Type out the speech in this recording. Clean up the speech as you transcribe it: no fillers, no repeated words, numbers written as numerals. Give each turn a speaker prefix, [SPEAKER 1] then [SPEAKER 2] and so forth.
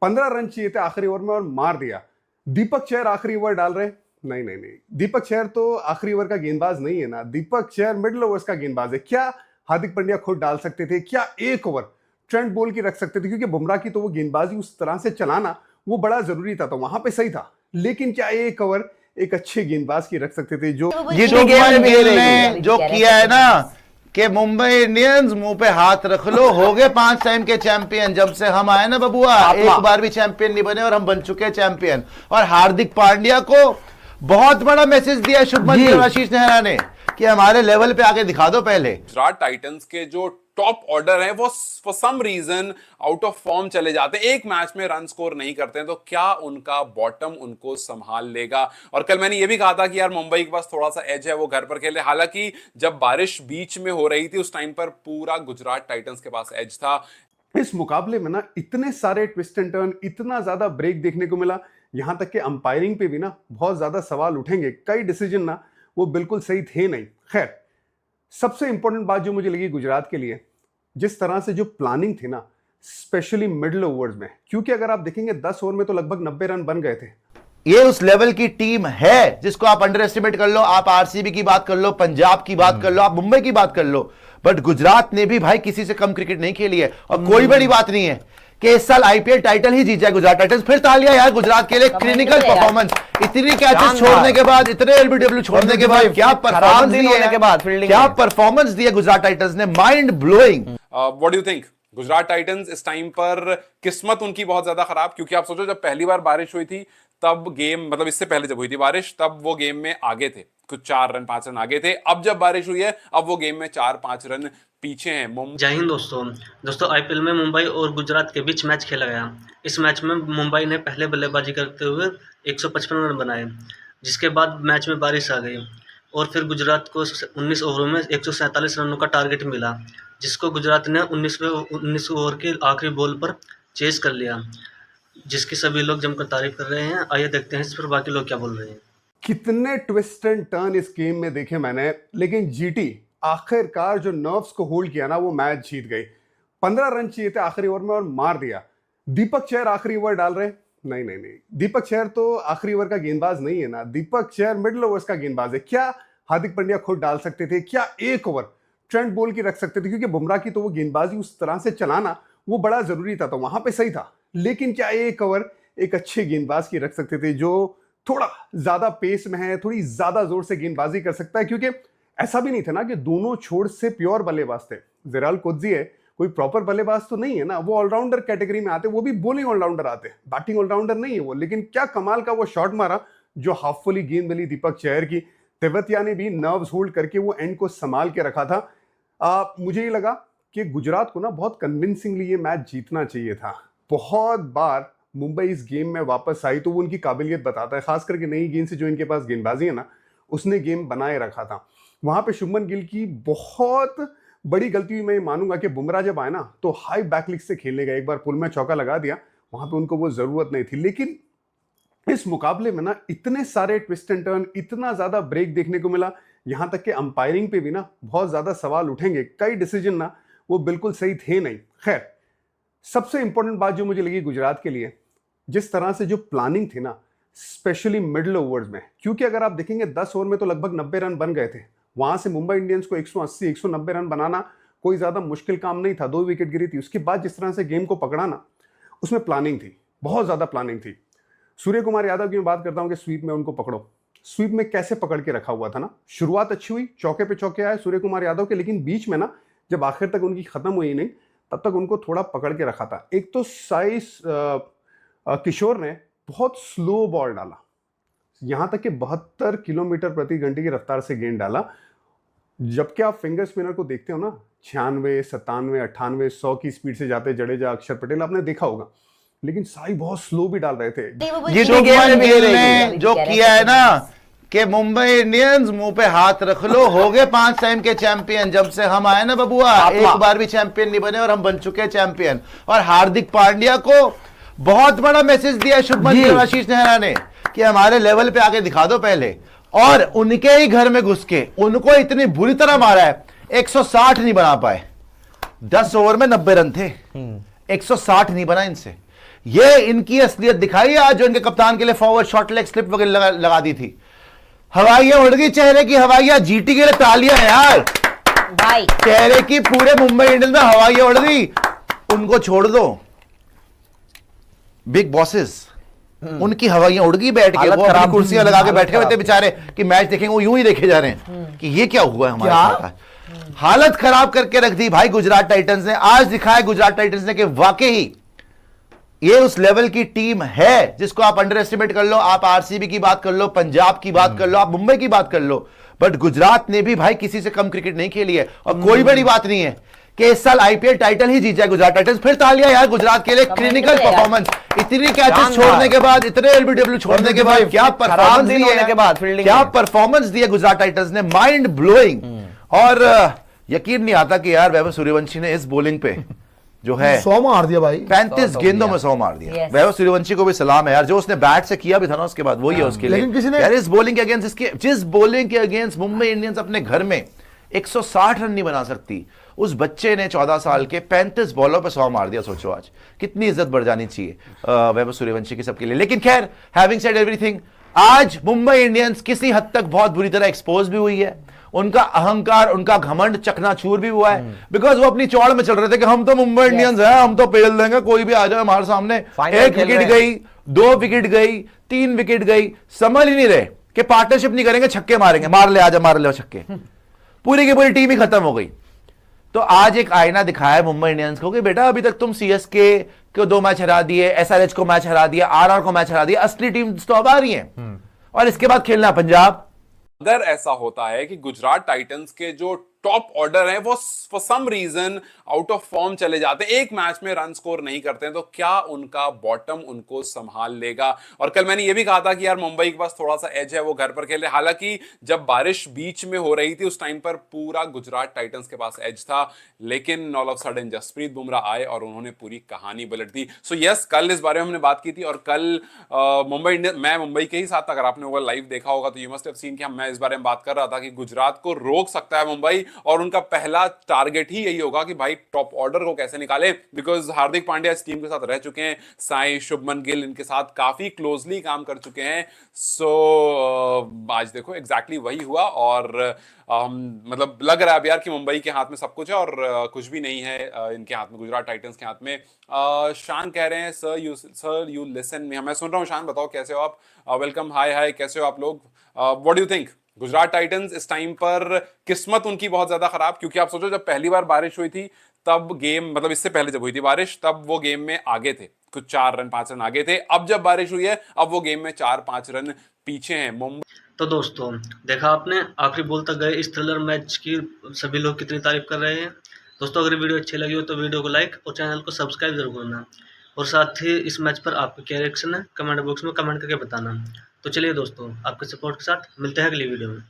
[SPEAKER 1] 15 run चाहिए थे आखिरी ओवर में और मार दिया। दीपक चहर आखिरी ओवर डाल रहे, नहीं नहीं नहीं, दीपक चहर तो आखिरी ओवर का गेंदबाज नहीं है ना, दीपक चहर मिडिल ओवर्स का गेंदबाज है। क्या हार्दिक पांड्या खुद डाल सकते थे? क्या एक ओवर ट्रेंट बोल्ट की रख सकते थे? क्योंकि बुमराह की तो वो गेंदबाजी उस तरह से चलाना वो बड़ा जरूरी था, तो वहां पे सही था। लेकिन क्या एक ओवर एक अच्छे गेंदबाज की रख सकते थे? जो
[SPEAKER 2] शुभमन गिल ने जो किया है ना कि मुंबई इंडियंस मुंह पे हाथ रख लो, हो गए 5 टाइम के चैंपियन। जब से हम आए ना बबुआ, एक बार भी चैंपियन नहीं बने और हम बन चुके चैंपियन। और हार्दिक पांड्या को बहुत बड़ा मैसेज दिया शुभमन गिल और आशीष नेहरा ने कि हमारे लेवल पे आके दिखा दो। पहले
[SPEAKER 3] गुजरात टाइटंस के जो टॉप ऑर्डर है वो for some reason out of form चले जाते हैं, एक मैच में रन स्कोर नहीं करते हैं, तो क्या उनका बॉटम उनको संभाल लेगा? और कल मैंने ये भी कहा था कि यार मुंबई के पास थोड़ा सा एज है, वो घर पर खेले। हालांकि जब बारिश बीच में हो रही थी उस टाइम पर पूरा गुजरात टाइटंस के पास एज था।
[SPEAKER 1] इस मुकाबले में ना इतने सारे ट्विस्ट एंड टर्न, इतना ज्यादा ब्रेक देखने को मिला, यहां तक कि अंपायरिंग पे भी ना बहुत ज्यादा सवाल उठेंगे। कई डिसीजन ना वो बिल्कुल सही थे नहीं। खैर, सबसे इंपॉर्टेंट बात जो मुझे लगी गुजरात के लिए, जिस तरह से जो प्लानिंग थी ना, स्पेशली मिडिल ओवर्स में, क्योंकि अगर आप देखेंगे 10 ओवर में तो लगभग 90 रन बन गए थे।
[SPEAKER 2] ये उस लेवल की टीम है जिसको आप अंडर एस्टिमेट कर लो। आप आरसीबी की बात कर लो, पंजाब की बात कर लो, आप मुंबई की बात कर लो, बट गुजरात ने भी भाई किसी से कम क्रिकेट नहीं खेली है। और कोई बड़ी बात नहीं है कि इस साल आईपीएल टाइटल ही जीत जाए गुजरात टाइटंस। फिर तालियां यार गुजरात के लिए, क्लिनिकल परफॉर्मेंस। इतनी कैचेस छोड़ने के बाद, इतने एलबीडब्ल्यू छोड़ने के बाद क्या परफॉर्मेंस दी है, क्या परफॉर्मेंस दी है गुजरात टाइटंस ने, mind blowing.
[SPEAKER 3] What do you think? Gujarat Titans इस टाइम पर किस्मत उनकी बहुत ज्यादा खराब, क्योंकि आप सोचो जब पहली बार बारिश हुई थी तब गेम, मतलब इससे पहले जब हुई थी बारिश तब वो गेम में आगे थे, कुछ 4 रन 5 रन आगे थे। अब जब बारिश हुई है अब वो गेम में 4-5 रन पीछे हैं।
[SPEAKER 4] जय हिंद दोस्तों आईपीएल में मुंबई और गुजरात के बीच मैच खेला गया। इस मैच में मुंबई ने पहले बल्लेबाजी करते हुए 155 रन बनाए, जिसके बाद मैच में बारिश आ गई और फिर गुजरात को 19 ओवरों में 147 रनों का टारगेट मिला, जिसको गुजरात ने 19 ओवर के आखिरी बॉल पर चेज कर लिया, जिसकी सभी लोग जमकर तारीफ कर रहे हैं। आइए देखते हैं इस पर बाकी लोग क्या बोल रहे हैं।
[SPEAKER 1] कितने ट्विस्ट एंड टर्न इस गेम में देखे मैंने, लेकिन जीटी आखिरकार जो नर्व्स को होल्ड किया ना, वो मैच जीत गई। 15 रन चाहिए थे आखिरी ओवर में और मार दिया। दीपक चहर आखिरी ओवर डाल रहे, नहीं नहीं नहीं, दीपक चहर तो आखिरी ओवर का गेंदबाज नहीं है ना, दीपक चहर मिडिल ओवर्स का गेंदबाज है। क्या हार्दिक पांड्या खुद डाल सकते थे? क्या एक ओवर ट्रेंट बोल्ट की रख सकते थे? क्योंकि बुमराह की तो वो गेंदबाजी उस तरह से चलाना वो बड़ा जरूरी था, तो वहां पे सही था। लेकिन क्या एक ओवर एक अच्छे गेंदबाज की रख सकते थे, जो थोड़ा ज्यादा पेस में है, थोड़ी ज्यादा जोर से गेंदबाजी कर सकता है? क्योंकि ऐसा भी नहीं था ना कि दोनों छोर से प्योर बल्लेबाज थे। जेराल कोत्जी है, कोई प्रॉपर बल्लेबाज तो नहीं है ना, वो ऑलराउंडर कैटेगरी में आते, वो भी बॉलिंग ऑलराउंडर आते, बैटिंग ऑलराउंडर नहीं है वो। लेकिन क्या कमाल का वो शॉट मारा जो हाफ फुली गेंद मिली दीपक चहर की। तेवतिया ने भी नर्व्स होल्ड करके वो एंड को संभाल के रखा था। मुझे ये लगा कि गुजरात को ना बहुत कन्विंसिंगली ये मैच जीतना चाहिए था। बहुत बार मुंबई इस गेम में वापस आई तो वो उनकी काबिलियत बताता है, खास करके नई गेंद से जो इनके पास गेंदबाजी है ना, उसने गेम बनाए रखा था। वहां पे शुभमन गिल की बहुत बड़ी गलती हुई, मैं मानूंगा कि बुमराह जब आए ना तो हाई बैकलिक से खेलने गए, एक बार पुल में चौका लगा दिया, वहां पे उनको वो जरूरत नहीं थी। लेकिन इस मुकाबले में ना इतने सारे ट्विस्ट एंड टर्न, इतना ज्यादा ब्रेक देखने को मिला, यहां तक कि अंपायरिंग पे भी ना बहुत ज्यादा सवाल उठेंगे। कई डिसीजन ना वो बिल्कुल सही थे नहीं। खैर, सबसे इंपॉर्टेंट बात जो मुझे लगी गुजरात के लिए, जिस तरह से जो प्लानिंग थी ना, स्पेशली मिडिल ओवर्स में, क्योंकि अगर आप देखेंगे 10 ओवर में तो लगभग 90 रन बन गए थे। वहां से मुंबई इंडियंस को 180-190 रन बनाना कोई ज्यादा मुश्किल काम नहीं था। 2 विकेट गिरी थी, उसके बाद जिस तरह से गेम को पकड़ा ना, उसमें प्लानिंग थी, बहुत ज्यादा प्लानिंग थी। सूर्य कुमार यादव की मैं बात करता हूं कि स्वीप में उनको पकड़ो, स्वीप में कैसे पकड़ के रखा हुआ था ना। शुरुआत अच्छी हुई, चौके पे चौके आए सूर्य कुमार यादव के, लेकिन बीच में ना जब आखिर तक उनकी खत्म हुई नहीं, तब तक उनको थोड़ा पकड़ के रखा था। एक तो साइस किशोर ने बहुत स्लो बॉल डाला, यहां तक कि 72 किलोमीटर प्रति घंटे की रफ्तार से गेंद डाला। जबकि आप फिंगर स्पिनर को देखते हो ना, 96, 97, 98, 100 की स्पीड से जाते जडेजा, अक्षर पटेल, आपने देखा होगा, लेकिन साई बहुत स्लो भी डाल रहे थे।
[SPEAKER 2] शुभमन गिल ने जो किया है ना कि मुंबई इंडियंस मुंह पे हाथ रख लो, हो गए 5 टाइम के चैंपियन। जब से हम आए ना बबुआ, एक बार भी चैंपियन नहीं बने और हम बन चुके चैंपियन। और हार्दिक पांड्या को बहुत बड़ा मैसेज दिया शुभमन गिल और आशीष नेहरा ने कि हमारे लेवल पे आके दिखा दो पहले। और उनके ही घर में घुस के उनको इतनी बुरी तरह मारा है, 160 नहीं बना पाए। 10 ओवर में 90 रन थे, 160 नहीं बना इनसे। ये इनकी असलियत दिखाई आज जो इनके कप्तान के लिए फॉरवर्ड शॉट लेग स्लिप वगैरह लगा दी थी। हवाइयां उड़ गई चेहरे की, हवाइयां, जीटी के लिए तालियां यार
[SPEAKER 5] भाई।
[SPEAKER 2] चेहरे की पूरे मुंबई इंडियंस में हवाइयां उड़ गई। उनको छोड़ दो, बिग बॉसेस, उनकी हवाइयां उड़ गई बैठ के, वो अपनी कुर्सियां लगा के बैठे हुए थे बेचारे कि मैच देखेंगे, वो यूं ही देखे जा रहे हैं कि ये क्या हुआ है हमारे साथ। हालत खराब करके रख दी भाई गुजरात टाइटंस ने। आज दिखाया गुजरात टाइटंस ने कि वाकई ये उस लेवल की टीम है जिसको आप अंडर एस्टिमेट कर लो, आप आरसीबी की बात कर लो, पंजाब की बात कर लो, आप मुंबई की बात कर लो, बट गुजरात ने भी भाई किसी से कम क्रिकेट नहीं खेली है। और कोई बड़ी बात नहीं है कि इस साल आईपीएल टाइटल ही जीत जाए गुजरात टाइटंस। फिर तालियां यार गुजरात के लिए, क्लिनिकल परफॉर्मेंस, इतनी कैचेस छोड़ने के बाद, इतने एलबीडब्ल्यू छोड़ने के बाद, क्या परफॉर्मेंस दी है, क्या परफॉर्मेंस दी है गुजरात टाइटंस ने, माइंड ब्लोइंग। और यकीन नहीं आता कि यार वैभव सूर्यवंशी ने इस बॉलिंग पे जो है
[SPEAKER 6] 100 मार दिया भाई,
[SPEAKER 2] 35 गेंदों में 100 मार दिया।
[SPEAKER 5] Yes.
[SPEAKER 2] वैभव सूर्यवंशी को भी सलाम है यार, जो उसने बैट से किया भी था ना उसके बाद वही है उसके लिए।
[SPEAKER 6] लेकिन किसी ने
[SPEAKER 2] यार इस बॉलिंग के अगेंस्ट, इसके जिस बॉलिंग के अगेंस्ट मुंबई इंडियंस अपने घर में 160 रन नहीं बना सकती, उस बच्चे ने 14 साल के 35 बॉलों पे 100 मार दिया। सोचो आज कितनी इज्जत बढ़ जानी चाहिए वैभव सूर्यवंशी की सबके लिए। लेकिन खैर, हैविंग सेड एवरीथिंग, आज मुंबई इंडियंस किसी हद तक बहुत बुरी तरह एक्सपोज भी हुई है। उनका अहंकार, उनका घमंड चकनाचूर भी हुआ है, बिकॉज वो अपनी चौड़ में चल रहे थे कि हम तो मुंबई इंडियंस हैं, हम तो पेल देंगे, कोई भी आ जाए हमारे सामने। एक विकेट गई, 2 विकेट गई, 3 विकेट गई, समझ ही नहीं रहे कि पार्टनरशिप नहीं करेंगे, छक्के मारेंगे, मार ले, आजा मार ले छक्के। पूरी की पूरी टीम ही खत्म हो गई। तो आज एक आईना दिखाया है मुंबई इंडियंस को कि बेटा अभी तक तुम सीएसके को 2 मैच हरा दिए, एसआरएच को मैच हरा दिया, आरआर को मैच हरा दिया, असली टीम तो अब आ रही है और इसके बाद खेलना पंजाब।
[SPEAKER 3] अगर ऐसा होता है कि गुजरात टाइटंस के जो टॉप ऑर्डर हैं वो for some reason out of form चले जाते हैं, एक मैच में रन स्कोर नहीं करते हैं, तो क्या उनका बॉटम उनको संभाल लेगा? और कल मैंने ये भी कहा था कि यार मुंबई के पास थोड़ा सा एज है, वो घर पर खेले। हालांकि जब बारिश बीच में हो रही थी उस टाइम पर पूरा गुजरात टाइटंस के पास एज था, लेकिन all of sudden Jasprit Bumrah आए और उन्होंने पूरी कहानी पलट दी। सो यस, कल इस बारे में हमने बात की थी और कल मुंबई इंडियंस, मैं मुंबई के ही साथ था, अगर आपने वो लाइव देखा होगा तो यू मस्ट हैव सीन कि मैं इस बारे में बात कर रहा था कि गुजरात को रोक सकता है मुंबई और उनका पहला टारगेट ही यही होगा कि भाई टॉप ऑर्डर को कैसे निकाले, बिकॉज हार्दिक पांड्या इस टीम के साथ रह चुके हैं, साई, शुभमन गिल इनके साथ काफी क्लोजली काम कर चुके हैं। सो आज देखो एग्जैक्टली वही हुआ और मतलब लग रहा है अब यार कि मुंबई के हाथ में सब कुछ है और कुछ भी नहीं है इनके हाथ में, गुजरात टाइटंस के हाथ में। शान कह रहे हैं सर यू लिसन मी, मैं सुन रहा हूँ। शान बताओ कैसे हो आप? वेलकम, हाय, कैसे हो आप लोग? What do you think? Gujarat Titans इस टाइम पर किस्मत उनकी बहुत ज्यादा खराब, क्योंकि आप सोचो जब पहली बार बारिश हुई थी तब गेम, मतलब इससे पहले जब हुई थी बारिश तब वो गेम में आगे थे, कुछ 4 रन 5 रन आगे थे। अब जब बारिश हुई है अब वो गेम में 4-5 रन पीछे हैं मुंबई।
[SPEAKER 4] तो दोस्तों, देखा आपने आखिरी बॉल तक गए इस थ्रिलर मैच की सभी लोग कितनी तारीफ कर रहे हैं। दोस्तों, अगर वीडियो अच्छी लगी हो तो वीडियो को लाइक और चैनल को सब्सक्राइब जरूर करना और साथ ही इस मैच पर आपका क्या रिएक्शन है कमेंट बॉक्स में कमेंट करके बताना। तो चलिए दोस्तों, आपके सपोर्ट के साथ मिलते हैं अगली वीडियो में।